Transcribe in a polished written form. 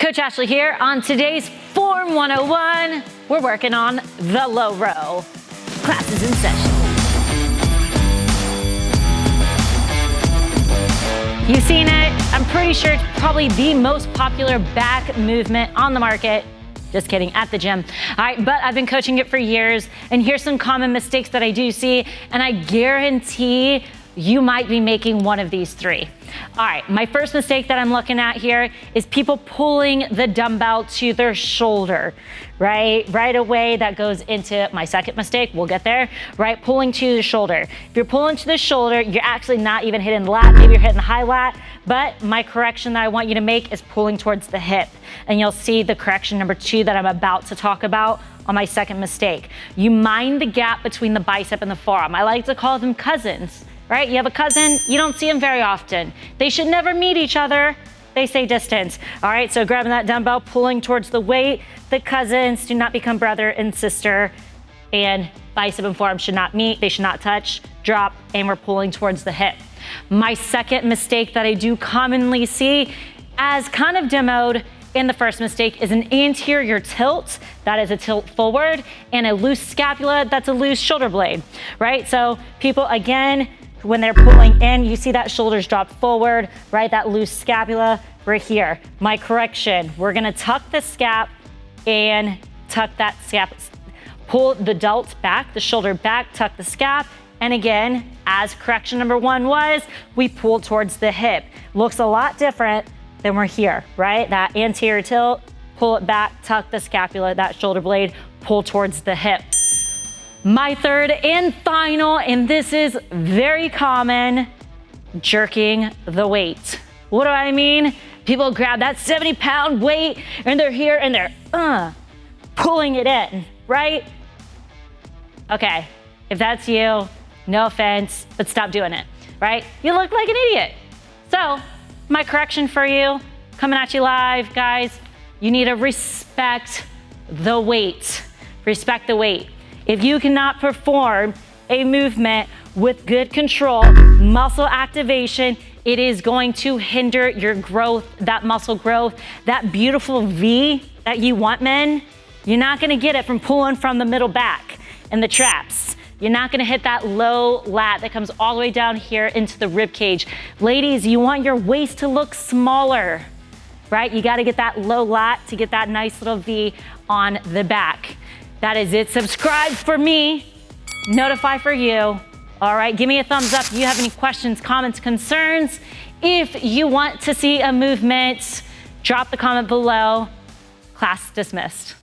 Coach Ashley here. On today's Form 101, we're working on the low row. Class is in session. You've seen it. I'm pretty sure it's probably the most popular back movement on the market. Just kidding, at the gym. All right, but I've been coaching it for years, and here's some common mistakes that I do see, and I guarantee you might be making one of these three. All right, my first mistake that I'm looking at here is people pulling the dumbbell to their shoulder, right? Right away, that goes into my second mistake. We'll get there, right? Pulling to the shoulder. If you're pulling to the shoulder, you're actually not even hitting the lat. Maybe you're hitting the high lat, but my correction that I want you to make is pulling towards the hip. And you'll see the correction number 2 that I'm about to talk about on my second mistake. You mind the gap between the bicep and the forearm. I like to call them cousins. Right? You have a cousin, you don't see them very often. They should never meet each other. They say distance. All right, so grabbing that dumbbell, pulling towards the weight. The cousins do not become brother and sister, and bicep and forearm should not meet. They should not touch, drop, and we're pulling towards the hip. My second mistake that I do commonly see, as kind of demoed in the first mistake, is an anterior tilt. That is a tilt forward, and a loose scapula, that's a loose shoulder blade, right? So people, again, when they're pulling in, you see that shoulders drop forward, right? That loose scapula right here. My correction, we're gonna tuck the scap and tuck that scap, pull the delt back, the shoulder back, tuck the scap. And again, as correction number 1 was, we pull towards the hip. Looks a lot different than we're here, right? That anterior tilt, pull it back, tuck the scapula, that shoulder blade, pull towards the hip. My third and final, and this is very common, jerking the weight. What do I mean? People grab that 70-pound weight and they're here and they're pulling it in, right? Okay, if that's you, no offense, but stop doing it, right? You look like an idiot. So my correction for you, coming at you live, guys, you need to respect the weight. Respect the weight. If you cannot perform a movement with good control, muscle activation, it is going to hinder your growth, that muscle growth, that beautiful V that you want, men. You're not gonna get it from pulling from the middle back and the traps. You're not gonna hit that low lat that comes all the way down here into the rib cage. Ladies, you want your waist to look smaller, right? You gotta get that low lat to get that nice little V on the back. That is it. Subscribe for me, notify for you. All right, give me a thumbs up if you have any questions, comments, concerns. If you want to see a movement, drop the comment below. Class dismissed.